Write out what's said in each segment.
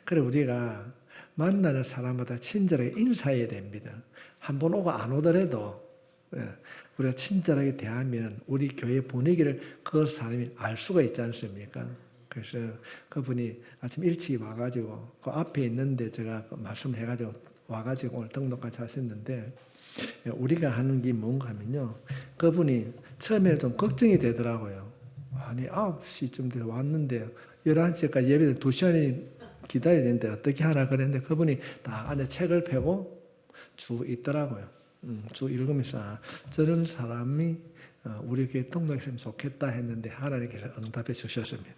그래 우리가 만나는 사람마다 친절하게 인사해야 됩니다. 한 번 오고 안 오더라도 우리가 친절하게 대하면 우리 교회 분위기를 그 사람이 알 수가 있지 않습니까? 그래서 그분이 아침 일찍 와가지고 그 앞에 있는데 제가 말씀을 해가지고 와가지고 오늘 등록까지 하셨는데 우리가 하는 게 뭔가 하면요. 그분이 처음에는 좀 걱정이 되더라고요. 아니 9시쯤 돼서 왔는데 11시까지 예배를 2시간이 기다려야 되는데 어떻게 하나 그랬는데 그분이 딱 안에 책을 펴고 쭉 있더라고요. 쭉 읽으면서 저런 사람이 우리 교회 등록했으면 좋겠다 했는데 하나님께서 응답해 주셨습니다.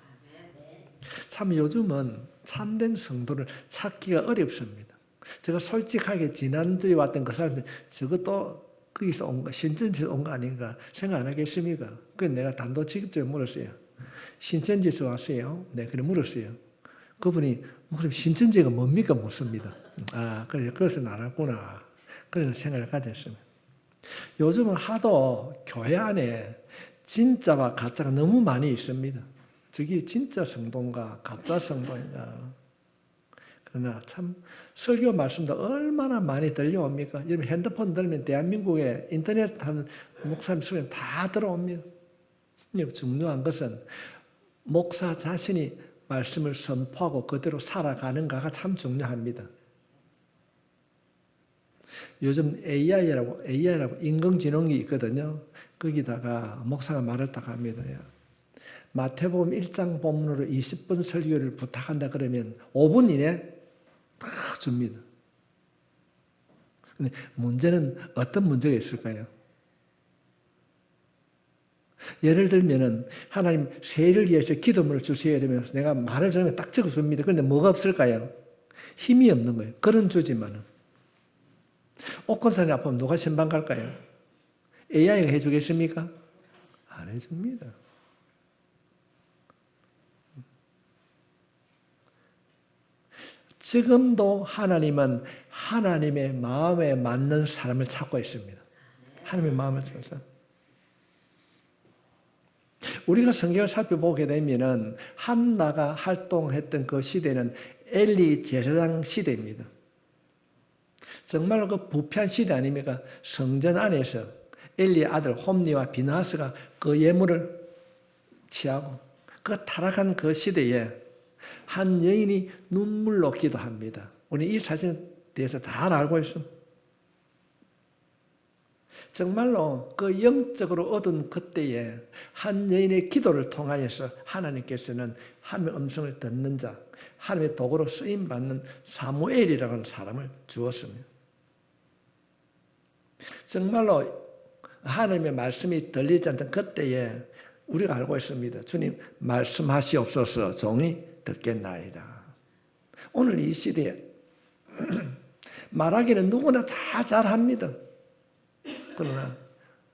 참 요즘은 참된 성도를 찾기가 어렵습니다. 제가 솔직하게 지난주에 왔던 그 사람들 저것도 거기서 온 거, 신천지에서 온 거 아닌가 생각 안 하겠습니까? 그래서 내가 단도직입적으로 물었어요. 신천지에서 왔어요? 네, 그래 물었어요. 그분이 목사님 신천지가 뭡니까? 묻습니다. 그래 그것은 알았구나. 그런 생각을 가졌습니다. 요즘은 하도 교회 안에 진짜와 가짜가 너무 많이 있습니다. 저기 진짜 성도인가 가짜 성도인가. 그러나 참 설교 말씀도 얼마나 많이 들려옵니까? 여러분 핸드폰 들면 대한민국에 인터넷 하는 목사님 설교 다 들어옵니다. 중요한 것은 목사 자신이 말씀을 선포하고 그대로 살아가는가가 참 중요합니다. 요즘 AI라고 인공지능이 있거든요. 거기다가 목사가 말을 딱 합니다. 마태복음 1장 본문으로 20분 설교를 부탁한다 그러면 5분 이내 딱 줍니다. 근데 문제는 어떤 문제가 있을까요? 예를 들면은 하나님 세일을 위해서 기도문을 주세요 이러면서 내가 말을 전에 딱 적어줍니다. 그런데 뭐가 없을까요? 힘이 없는 거예요. 그런 주지만은. 옥건산이 아프면 누가 신방 갈까요? AI가 해주겠습니까? 안 해줍니다. 지금도 하나님은 하나님의 마음에 맞는 사람을 찾고 있습니다. 하나님의 마음을 찾는 사람. 우리가 성경을 살펴보게 되면은 한나가 활동했던 그 시대는 엘리 제사장 시대입니다. 정말 그 부패한 시대 아닙니까? 성전 안에서 엘리의 아들 홈니와 비나하스가 그 예물을 취하고 그 타락한 그 시대에 한 여인이 눈물로 기도합니다. 우리 이 사진에 대해서 잘 알고 있습니다. 정말로 그 영적으로 얻은 그때에 한 여인의 기도를 통하여서 하나님께서는 하나님의 음성을 듣는 자, 하나님의 도구로 쓰임받는 사무엘이라고 하는 사람을 주었습니다. 정말로 하나님의 말씀이 들리지 않던 그때에 우리가 알고 있습니다. 주님 말씀하시옵소서 종이 듣겠나이다. 오늘 이 시대에 말하기는 누구나 다 잘합니다. 그러나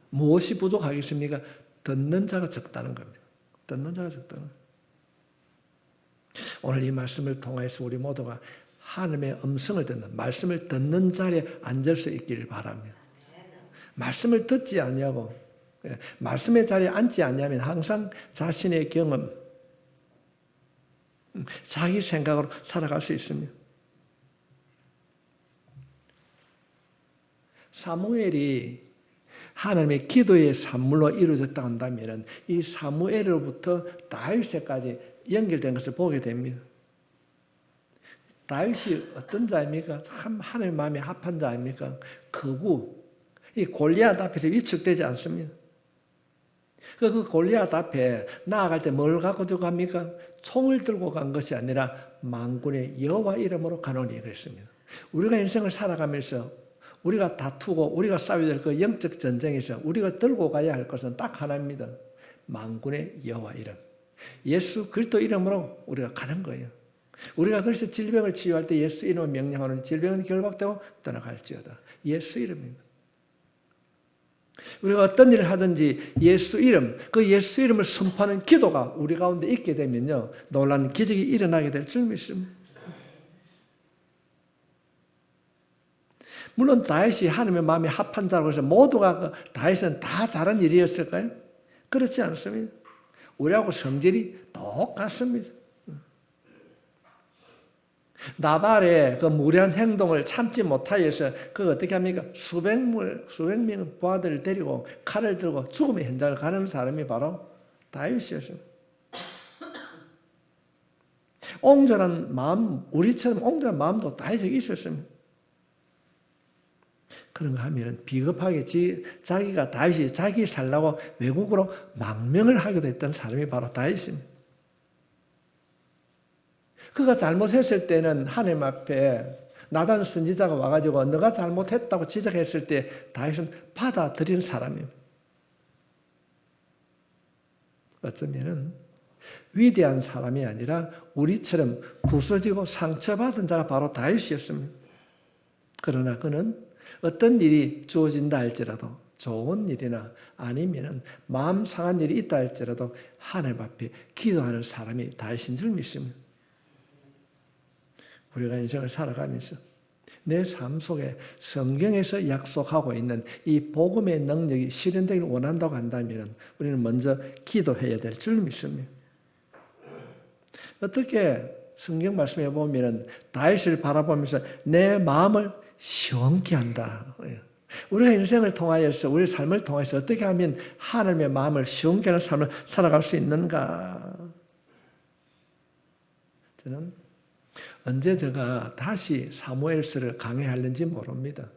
무엇이 부족하겠습니까? 듣는 자가 적다는 겁니다. 듣는 자가 적다는 겁니다. 오늘 이 말씀을 통해서 우리 모두가 하나님의 음성을 듣는, 말씀을 듣는 자리에 앉을 수 있기를 바랍니다. 말씀을 듣지 않냐고, 말씀의 자리에 앉지 않냐면 항상 자신의 경험, 자기 생각으로 살아갈 수 있습니다. 사무엘이 하나님의 기도의 산물로 이루어졌다 한다면 이 사무엘로부터 다윗에까지 연결된 것을 보게 됩니다. 다윗이 어떤 자입니까? 참 하나님의 마음에 합한 자입니까? 거구. 이 골리앗 앞에서 위축되지 않습니다. 그 골리앗 앞에 나아갈 때 뭘 갖고 들어갑니까? 총을 들고 간 것이 아니라 만군의 여호와 이름으로 가노니 그랬습니다. 우리가 인생을 살아가면서 우리가 다투고 우리가 싸워야 될 그 영적 전쟁에서 우리가 들고 가야 할 것은 딱 하나입니다. 만군의 여호와 이름. 예수 그리스도 이름으로 우리가 가는 거예요. 우리가 그래서 질병을 치유할 때 예수 이름을 명령하는 질병은 결박되고 떠나갈지어다. 예수 이름입니다. 우리가 어떤 일을 하든지 예수 이름, 그 예수 이름을 선포하는 기도가 우리 가운데 있게 되면요, 놀라운 기적이 일어나게 될 줄 믿습니다. 물론 다윗이 하나님의 마음에 합한 자라고 해서 모두가 다윗은 다 잘한 일이었을까요? 그렇지 않습니다. 우리하고 성질이 똑같습니다. 나발의 그 무례한 행동을 참지 못하여서 그 어떻게 합니까? 수백 명의 부하들을 데리고 칼을 들고 죽음의 현장을 가는 사람이 바로 다윗이었습니다. 옹졸한 마음, 우리처럼 옹졸한 마음도 다윗에게 있었습니다. 그런가 하면 비겁하게 자기가 다윗이 자기 살라고 외국으로 망명을 하기도 했던 사람이 바로 다윗입니다. 그가 잘못했을 때는 하나님 앞에 나단 선지자가 와가지고 너가 잘못했다고 지적했을 때 다윗은 받아들인 사람입니다. 어쩌면은 위대한 사람이 아니라 우리처럼 부서지고 상처받은 자가 바로 다윗이었습니다. 그러나 그는 어떤 일이 주어진다 할지라도 좋은 일이나 아니면 마음 상한 일이 있다 할지라도 하나님 앞에 기도하는 사람이 다윗인 줄 믿습니다. 우리가 인생을 살아가면서 내 삶 속에 성경에서 약속하고 있는 이 복음의 능력이 실현되길 원한다고 한다면 우리는 먼저 기도해야 될 줄 믿습니다. 어떻게 성경 말씀에 보면 다윗을 바라보면서 내 마음을 시원케 한다. 우리가 인생을 통하여서 우리 삶을 통해서 어떻게 하면 하나님의 마음을 시원케 하는 삶을 살아갈 수 있는가? 저는 언제 제가 다시 사무엘서를 강해하는지 모릅니다.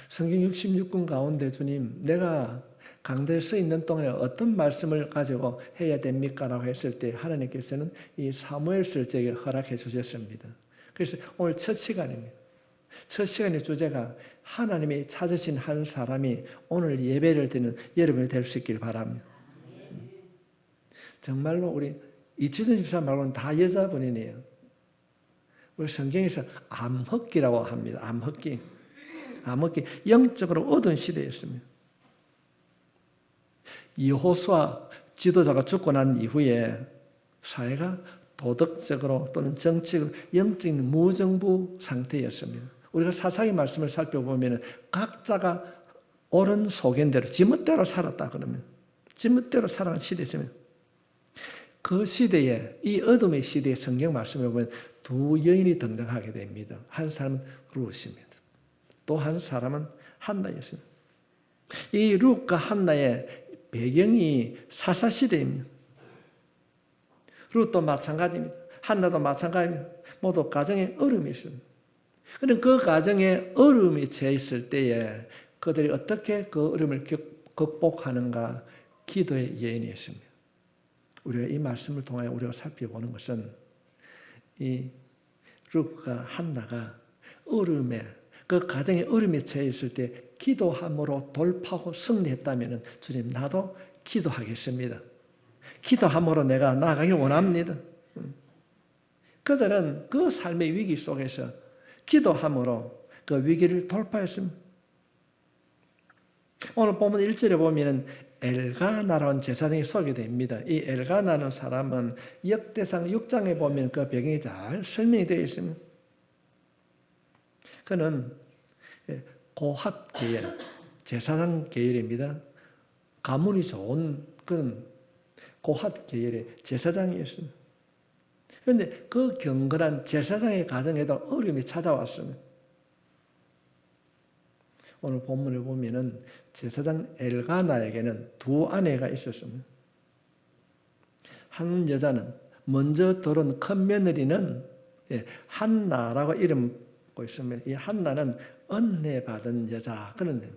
성경 66권 가운데 주님, 내가 강대에 서 있는 동안에 어떤 말씀을 가지고 해야 됩니까? 라고 했을 때 하나님께서는 이 사무엘서를 제게 허락해 주셨습니다. 그래서 오늘 첫 시간입니다. 첫 시간의 주제가 하나님이 찾으신 한 사람이 오늘 예배를 드리는 여러분이 될 수 있길 바랍니다. 정말로 우리 이치준 집사 말고는 다 여자분이네요. 우리 성경에서 암흑기라고 합니다. 암흑기. 영적으로 어두운 시대였습니다. 여호수아 지도자가 죽고 난 이후에 사회가 도덕적으로 또는 정치적으로 영적인 무정부 상태였습니다. 우리가 사사기 말씀을 살펴보면 각자가 옳은 소견대로 지멋대로 살았다 그러면 지멋대로 살아가는 시대였습니다. 그 시대에 이 어둠의 시대의 성경 말씀에 보면 두 여인이 등장하게 됩니다. 한 사람은 룻입니다. 또 한 사람은 한나였습니다. 이 룻과 한나의 배경이 사사시대입니다. 룻도 마찬가지입니다. 한나도 마찬가지입니다. 모두 가정에 어려움이 있습니다. 그런데 그 가정에 어려움이 처해 있을 때에 그들이 어떻게 그 어려움을 극복하는가 기도의 예언이었습니다. 우리가 이 말씀을 통하여 우리가 살펴보는 것은 이 룻과 한나가 어려움에 그 가정에 어려움에 처해 있을 때 기도함으로 돌파하고 승리했다면 주님 나도 기도하겠습니다. 기도함으로 내가 나아가길 원합니다. 그들은 그 삶의 위기 속에서 기도함으로 그 위기를 돌파했습니다. 오늘 본문 1절에 보면 엘가나라는 제사장이 소개됩니다. 이 엘가나라는 사람은 역대상 6장에 보면 그 배경이 잘 설명이 되어 있습니다. 그는 고핫 계열, 제사장 계열입니다. 가문이 좋은 그런 고핫 계열의 제사장이었습니다. 그런데 그 경건한 제사장의 가정에도 어려움이 찾아왔습니다. 오늘 본문을 보면은 제사장 엘가나에게는 두 아내가 있었습니다. 한 여자는 먼저 들어온 큰 며느리는 한나라고 이름고 있습니다. 이 한나는 은혜 받은 여자 그런 데.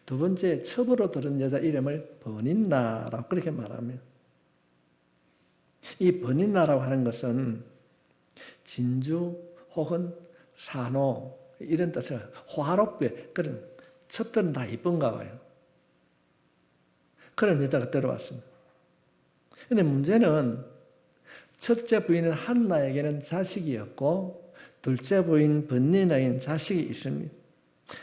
두 번째 첩으로 들은 여자 이름을 버닌나라고 그렇게 말합니다. 이 버닌나라고 하는 것은 진주 혹은 산호 이런 뜻을 화롭게 그런 첩들은 다 이쁜가 봐요. 그런 여자가 들어왔습니다. 그런데 문제는 첫째 부인은 한나에게는 자식이었고 둘째 부인 번닌에게는 자식이 있습니다.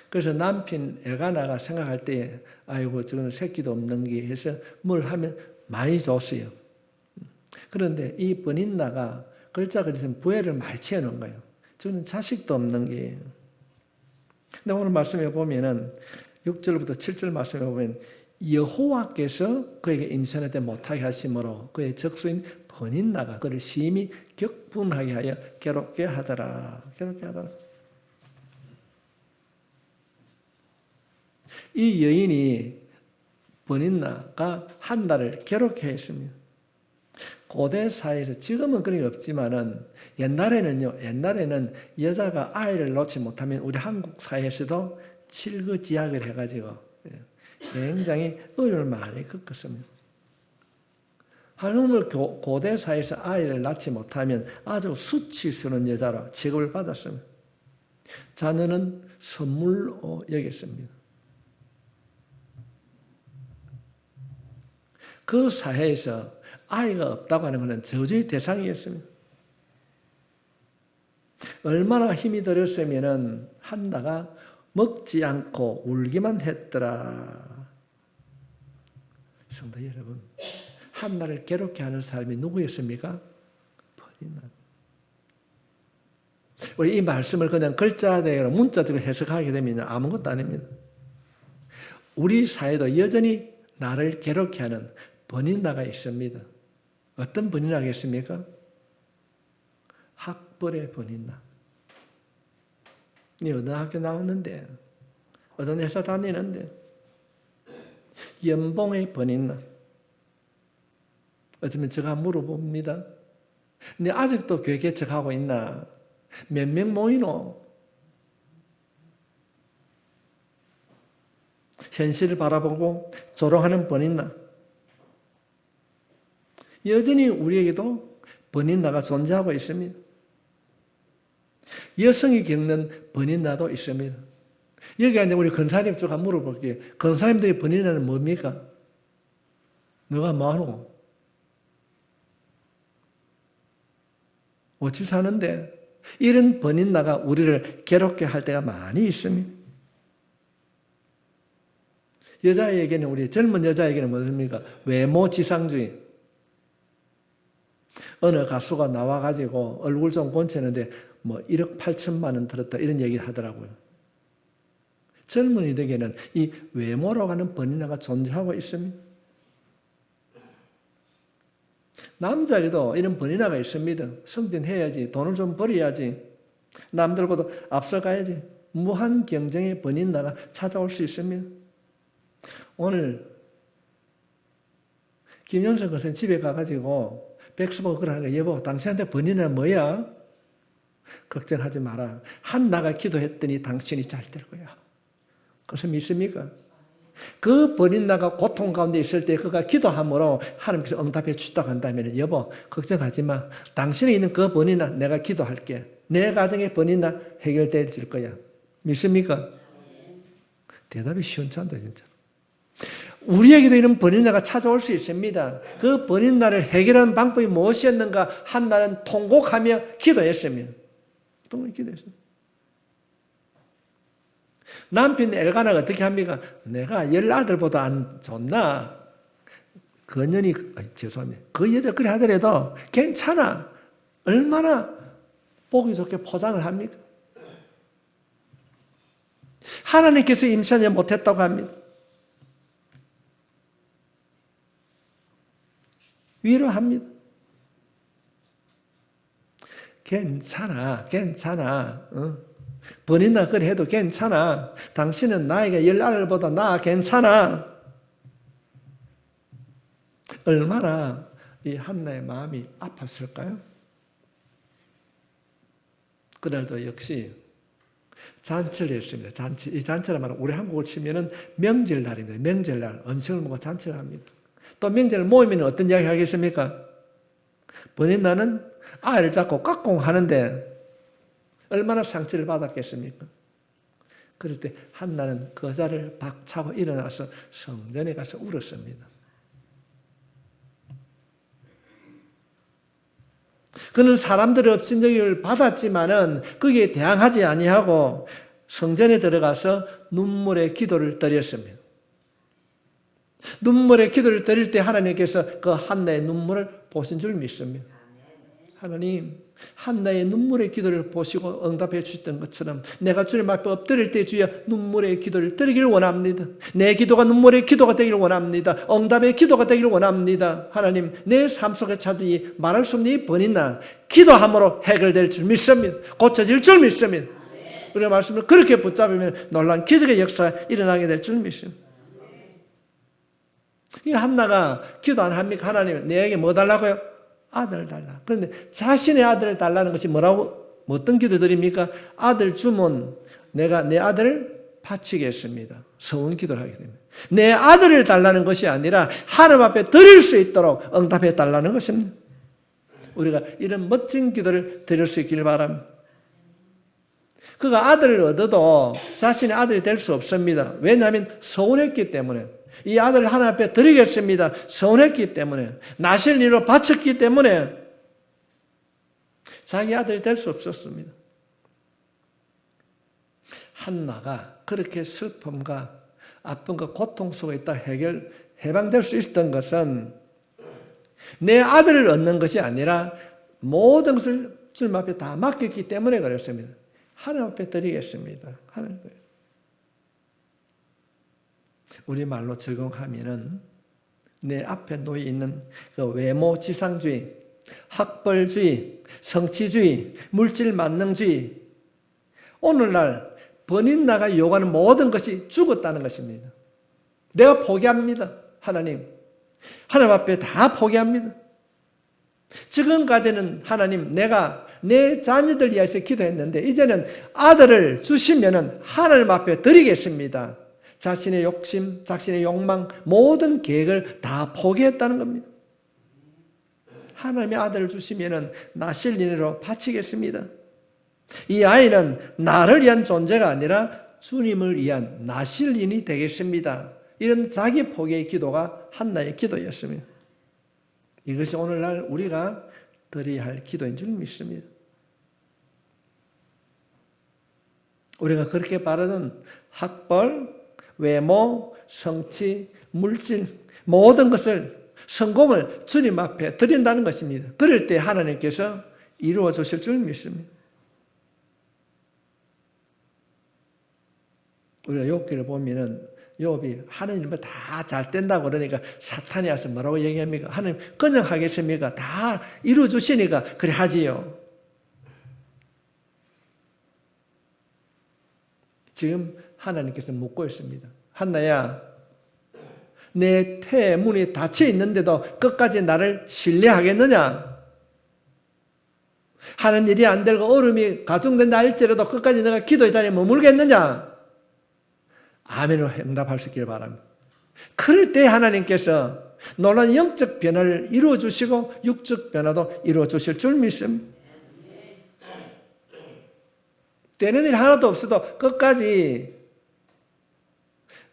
그래서 남편 엘가나가 생각할 때 아이고 저거는 새끼도 없는 게 해서 뭘 하면 많이 줬어요. 그런데 이 번닌나가 글자 그리면 부혜를 많이 채워놓은 거예요. 저는 자식도 없는 게. 근데 오늘 말씀에 보면은 6절부터 7절 말씀에 보면 여호와께서 그에게 임신하지 못하게 하심으로 그의 적수인 번인나가 그를 심히 격분하게 하여 괴롭게 하더라. 괴롭게 하더라. 이 여인이 번인나가 한나를 괴롭게 했습니다. 고대 사회에서 지금은 그런 게 없지만은 옛날에는 여자가 아이를 놓지 못하면 우리 한국 사회에서도 칠거지약을 해가지고 굉장히 어려움을 많이 겪었습니다. 하물며 고대 사회에서 아이를 낳지 못하면 아주 수치스러운 여자로 취급을 받았습니다. 자녀는 선물로 여겼습니다. 그 사회에서 아이가 없다고 하는 것은 저주의 대상이었습니다. 얼마나 힘이 들었으면 한나가 먹지 않고 울기만 했더라. 성도 여러분, 한나를 괴롭게 하는 사람이 누구였습니까? 번인나. 우리 이 말씀을 그냥 글자대로 문자대로 해석하게 되면 아무것도 아닙니다. 우리 사회도 여전히 나를 괴롭게 하는 번인나가 있습니다. 어떤 번인나가 있습니까? 학벌의 번인나. 네 어느 학교 나왔는데, 어떤 회사 다니는데, 연봉의 번인나. 어쩌면 제가 물어봅니다. 네 아직도 교회 개척하고 있나? 몇 명 모이노? 현실을 바라보고 조롱하는 번인나. 여전히 우리에게도 번인나가 존재하고 있습니다. 여성이 겪는 번인나도 있습니다. 여기 이제 우리 권사님 쪽 한번 물어볼게요. 권사님들이 번인나는 뭡니까? 너가 뭐하노? 어찌 사는데? 이런 번인나가 우리를 괴롭게 할 때가 많이 있습니다. 여자에게는, 우리 젊은 여자에게는 뭐습니까? 외모지상주의. 어느 가수가 나와가지고 얼굴 좀 고쳤는데 뭐 1억 8천만 원 들었다 이런 얘기 하더라고요. 젊은이들에게는 이 외모라고 하는 번인나가 존재하고 있습니다. 남자에게도 이런 번인나가 있습니다. 성진해야지, 돈을 좀 벌어야지, 남들보다 앞서가야지, 무한 경쟁의 번인나가 찾아올 수 있습니다. 오늘 김영선 선생 집에 가가지고 백수 보고 그러는 거야. 여보, 당신한테 번인나 뭐야? 걱정하지 마라. 한나가 기도했더니 당신이 잘 될 거야. 그것을 믿습니까? 그 번인나가 고통 가운데 있을 때 그가 기도함으로 하나님께서 응답해 주셨다고 한다면 여보, 걱정하지 마. 당신에 있는 그 번인나 내가 기도할게. 내 가정의 번인나 해결될 거야. 믿습니까? 대답이 시원찮다 진짜. 우리에게도 이런 번인나가 찾아올 수 있습니다. 그 번인나를 해결하는 방법이 무엇이었는가? 한나는 통곡하며 기도했습니다. 기도했습니다. 남편 엘가나가 어떻게 합니까? 내가 10아들보다 안 좋나? 그년이, 죄송합니다. 그 여자 그래 하더라도 괜찮아. 얼마나 보기 좋게 포장을 합니까? 하나님께서 임신하지 못했다고 합니다. 위로합니다. 괜찮아. 번인나 그래 해도 괜찮아. 당신은 나에게 10아들보다 나 괜찮아. 얼마나 이 한나의 마음이 아팠을까요? 그날도 역시 잔치를 했습니다. 이 잔치란 말은 우리 한국을 치면은 명절날입니다. 명절날 음식을 먹고 잔치를 합니다. 또 명절 모이면 어떤 이야기 하겠습니까? 번인나는 아이를 잡고 깍공하는데 얼마나 상처를 받았겠습니까? 그럴 때 한나는 그 자리를 박차고 일어나서 성전에 가서 울었습니다. 그는 사람들의 업신여김을 받았지만은 거기에 대항하지 아니하고 성전에 들어가서 눈물의 기도를 드렸습니다. 눈물의 기도를 드릴 때 하나님께서 그 한나의 눈물을 보신 줄 믿습니다. 하나님, 한나의 눈물의 기도를 보시고 응답해 주셨던 것처럼 내가 주님 앞에 엎드릴 때 주여 눈물의 기도를 드리기를 원합니다. 내 기도가 눈물의 기도가 되기를 원합니다. 응답의 기도가 되기를 원합니다. 하나님, 내 삶 속에 찾은 이 말할 수 없는 이 번이나 기도함으로 해결될 줄 믿습니다. 고쳐질 줄 믿습니다. 우리의 말씀을 그렇게 붙잡으면 놀라운 기적의 역사가 일어나게 될 줄 믿습니다. 이 한나가 기도 안 합니까? 하나님, 내게 뭐 달라고요? 아들을 달라. 그런데 자신의 아들을 달라는 것이 뭐라고, 어떤 기도 드립니까? 아들 주면 내가 내 아들을 바치겠습니다. 서원 기도를 하게 됩니다. 내 아들을 달라는 것이 아니라 하나님 앞에 드릴 수 있도록 응답해 달라는 것입니다. 우리가 이런 멋진 기도를 드릴 수 있기를 바랍니다. 그가 아들을 얻어도 자신의 아들이 될 수 없습니다. 왜냐하면 서운했기 때문에. 이 아들을 하나님 앞에 드리겠습니다. 서운했기 때문에, 나실리로 바쳤기 때문에 자기 아들이 될 수 없었습니다. 한나가 그렇게 슬픔과 아픔과 고통 속에 있다 해방될 수 있었던 것은 내 아들을 얻는 것이 아니라 모든 것을 주님 앞에 다 맡겼기 때문에 그렇습니다. 하나님 앞에 드리겠습니다. 하나님 앞에. 우리말로 적용하면은 내 앞에 놓여 있는 그 외모 지상주의, 학벌주의, 성취주의, 물질 만능주의, 오늘날 번인나가 요구하는 모든 것이 죽었다는 것입니다. 내가 포기합니다. 하나님 앞에 다 포기합니다. 지금까지는 하나님, 내가 내 자녀들 위해서 기도했는데 이제는 아들을 주시면은 하나님 앞에 드리겠습니다. 자신의 욕심, 자신의 욕망, 모든 계획을 다 포기했다는 겁니다. 하나님의 아들을 주시면은 나실린으로 바치겠습니다. 이 아이는 나를 위한 존재가 아니라 주님을 위한 나실린이 되겠습니다. 이런 자기 포기의 기도가 한나의 기도였습니다. 이것이 오늘날 우리가 드려야 할 기도인 줄 믿습니다. 우리가 그렇게 바라는 학벌, 외모, 성취, 물질, 모든 것을, 성공을 주님 앞에 드린다는 것입니다. 그럴 때 하나님께서 이루어 주실 줄 믿습니다. 우리가 욥기를 보면은 욥이 하나님은 다 잘 된다고 그러니까 사탄이 와서 뭐라고 얘기합니까? 하나님 그냥 하겠습니까? 다 이루어 주시니까 그래 하지요. 지금 하나님께서 묻고 있습니다. 한나야, 내 태의 문이 닫혀 있는데도 끝까지 나를 신뢰하겠느냐? 하는 일이 안 되고 얼음이 가중된다 할지라도 끝까지 내가 기도의 자리에 머물겠느냐? 아멘으로 응답할 수 있기를 바랍니다. 그럴 때 하나님께서 놀라운 영적 변화를 이루어 주시고 육적 변화도 이루어 주실 줄 믿습니다. 되는 일 하나도 없어도 끝까지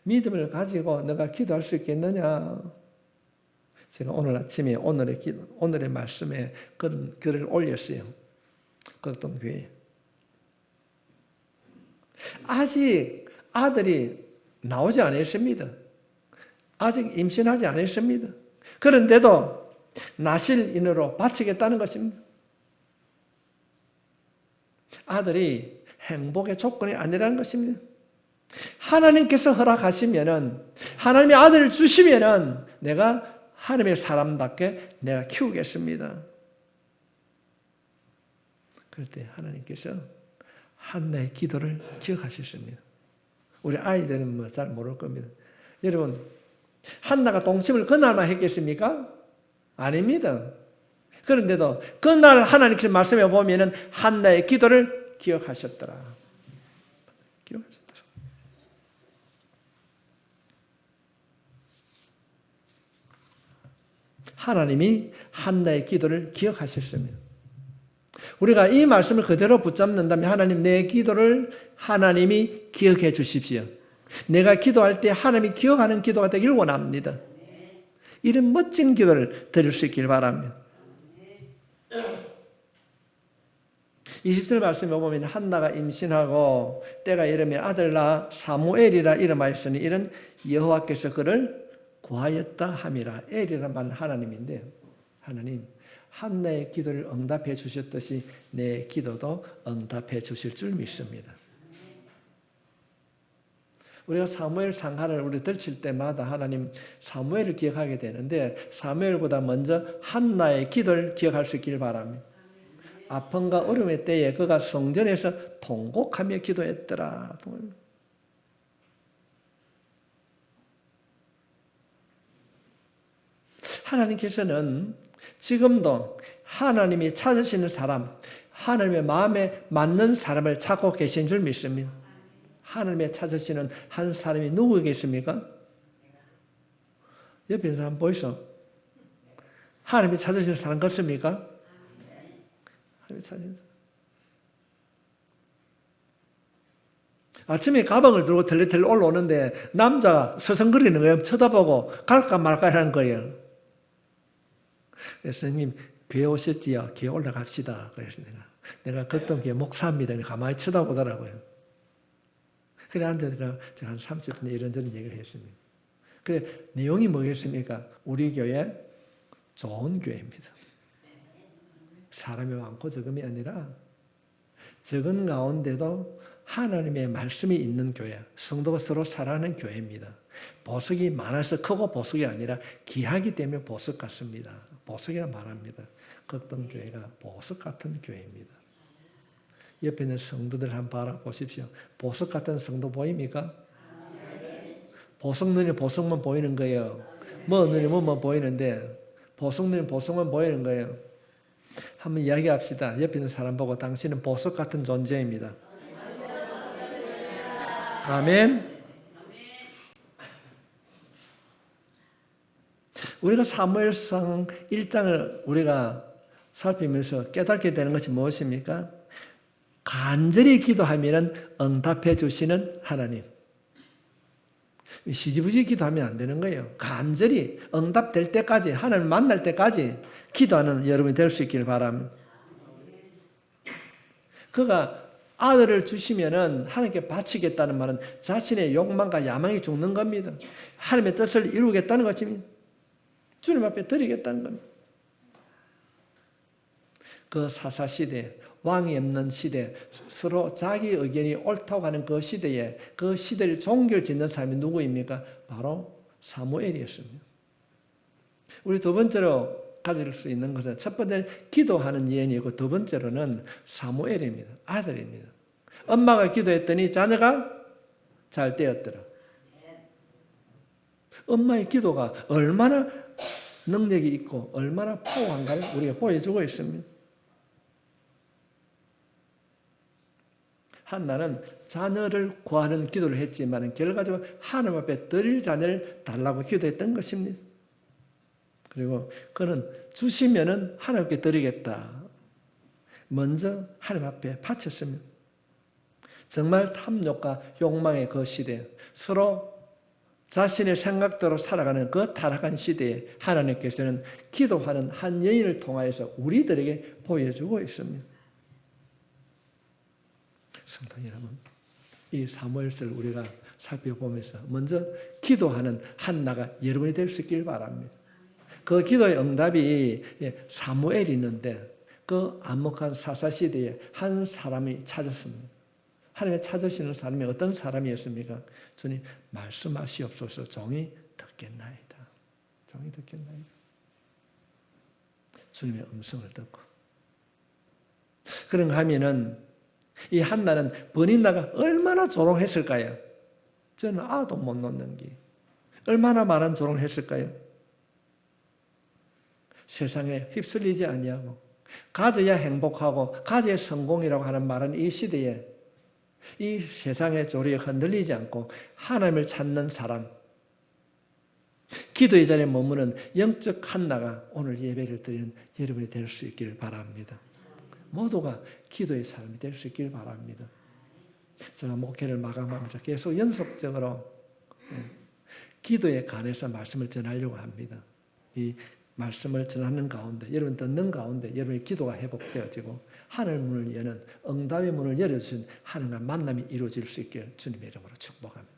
믿음을 가지고 내가 기도할 수 있겠느냐? 제가 오늘 아침에 오늘의 말씀에 그런 글을 올렸어요. 그 어떤 교회에. 아직 아들이 나오지 않았습니다. 아직 임신하지 않았습니다. 그런데도 나실인으로 바치겠다는 것입니다. 아들이 행복의 조건이 아니라는 것입니다. 하나님께서 허락하시면은, 하나님의 아들을 주시면은 내가 하나님의 사람답게 내가 키우겠습니다. 그럴 때 하나님께서 한나의 기도를 기억하셨습니다. 우리 아이들은 뭐 잘 모를 겁니다. 여러분, 한나가 동침을 그날만 했겠습니까? 아닙니다. 그런데도 그날 하나님께서 말씀해 보면은 한나의 기도를 기억하셨더라. 기억하셨더라. 하나님이 한나의 기도를 기억하셨습니다. 우리가 이 말씀을 그대로 붙잡는다면 하나님, 내 기도를 하나님이 기억해 주십시오. 내가 기도할 때 하나님이 기억하는 기도가 되기를 원합니다. 이런 멋진 기도를 드릴 수 있길 바랍니다. 20절 말씀에 보면 한나가 임신하고 때가 이르면 아들 낳아 사무엘이라 이름하였으니 이런 여호와께서 그를 구하였다 함이라. 엘이란 말은 하나님인데, 하나님, 한나의 기도를 응답해 주셨듯이 내 기도도 응답해 주실 줄 믿습니다. 우리가 사무엘 상하를 우리 들칠 때마다 하나님 사무엘을 기억하게 되는데 사무엘보다 먼저 한나의 기도를 기억할 수 있길 바랍니다. 아픔과 어려움의 때에 그가 성전에서 통곡하며 기도했더라. 하나님께서는 지금도 하나님이 찾으시는 사람, 하나님의 마음에 맞는 사람을 찾고 계신 줄 믿습니다. 하나님의 찾으시는 한 사람이 누구겠습니까? 옆에 있는 사람 보이소? 하나님이 찾으시는 사람 같습니까? 하나님이 찾으시는 사람. 아침에 가방을 들고 텔레텔레 올라오는데 남자가 서성거리는 거예요. 쳐다보고 갈까 말까 하는 거예요. 그래서 선생님 교회 오셨지요? 교회 올라갑시다. 그래서 내가 그때 교회 목사입니다. 가만히 쳐다보더라고요. 그래 앉아서 제가 한 30분 이런저런 얘기를 했습니다. 그래 내용이 뭐겠습니까? 우리 교회 좋은 교회입니다. 사람이 많고 적음이 아니라 적은 가운데도 하나님의 말씀이 있는 교회, 성도가 서로 사랑하는 교회입니다. 보석이 많아서 크고 보석이 아니라 귀하기 때문에 보석 같습니다. 보석이라 말합니다. 어떤 교회가 보석 같은 교회입니다. 옆에 있는 성도들 한번 바라보십시오. 보석 같은 성도 보입니까? 보석 눈이 보석만 보이는 거예요. 뭐 눈이 뭐만 보이는데 보석 눈이 보석만 보이는 거예요. 한번 이야기합시다. 옆에 있는 사람 보고 당신은 보석 같은 존재입니다. 아멘. 우리가 사무엘상 1장을 우리가 살피면서 깨닫게 되는 것이 무엇입니까? 간절히 기도하면 응답해 주시는 하나님. 시지부지 기도하면 안 되는 거예요. 간절히 응답될 때까지, 하나님 만날 때까지 기도하는 여러분이 될 수 있기를 바랍니다. 그가 아들을 주시면은 하나님께 바치겠다는 말은 자신의 욕망과 야망이 죽는 겁니다. 하나님의 뜻을 이루겠다는 것입니다. 주님 앞에 드리겠다는 겁니다. 그 사사시대, 왕이 없는 시대, 서로 자기 의견이 옳다고 하는 그 시대에 그 시대를 종결 짓는 사람이 누구입니까? 바로 사무엘이었습니다. 우리 두 번째로 가질 수 있는 것은 첫 번째는 기도하는 예언이고 두 번째로는 사무엘입니다. 아들입니다. 엄마가 기도했더니 자녀가 잘 되었더라. 엄마의 기도가 얼마나 능력이 있고 얼마나 파워한가를 우리가 보여주고 있습니다. 한나는 자녀를 구하는 기도를 했지만 결과적으로 하나님 앞에 드릴 자녀를 달라고 기도했던 것입니다. 그리고 그는 주시면은 하나님께 드리겠다. 먼저 하나님 앞에 바쳤습니다. 정말 탐욕과 욕망의 그 시대, 서로 자신의 생각대로 살아가는 그 타락한 시대에 하나님께서는 기도하는 한 여인을 통하여서 우리들에게 보여주고 있습니다. 성도 여러분, 이 사무엘서를 우리가 살펴보면서 먼저 기도하는 한나가 여러분이 될 수 있길 바랍니다. 그 기도의 응답이 사무엘이 있는데 그 암묵한 사사시대에 한 사람이 찾았습니다. 하나님의 찾으시는 사람이 어떤 사람이었습니까? 주님 말씀하시옵소서. 종이 듣겠나이다. 종이 듣겠나이다. 주님의 음성을 듣고 그런가 하면은 이 한나는 버니나가 얼마나 조롱했을까요? 저는 아도 못 놓는 게 얼마나 많은 조롱을 했을까요? 세상에 휩쓸리지 아니하고 가져야 행복하고 가져야 성공이라고 하는 말은 이 시대에 이 세상의 조리에 흔들리지 않고 하나님을 찾는 사람, 기도의 자리에 머무는 영적 한나가 오늘 예배를 드리는 여러분이 될 수 있기를 바랍니다. 모두가 기도의 사람이 될 수 있기를 바랍니다. 제가 목회를 마감하면서 계속 연속적으로 기도에 관해서 말씀을 전하려고 합니다. 이 말씀을 전하는 가운데, 여러분 듣는 가운데 여러분의 기도가 회복되어지고 하늘 문을 여는 응답의 문을 열어주신 하나님과 만남이 이루어질 수 있기를 주님의 이름으로 축복합니다.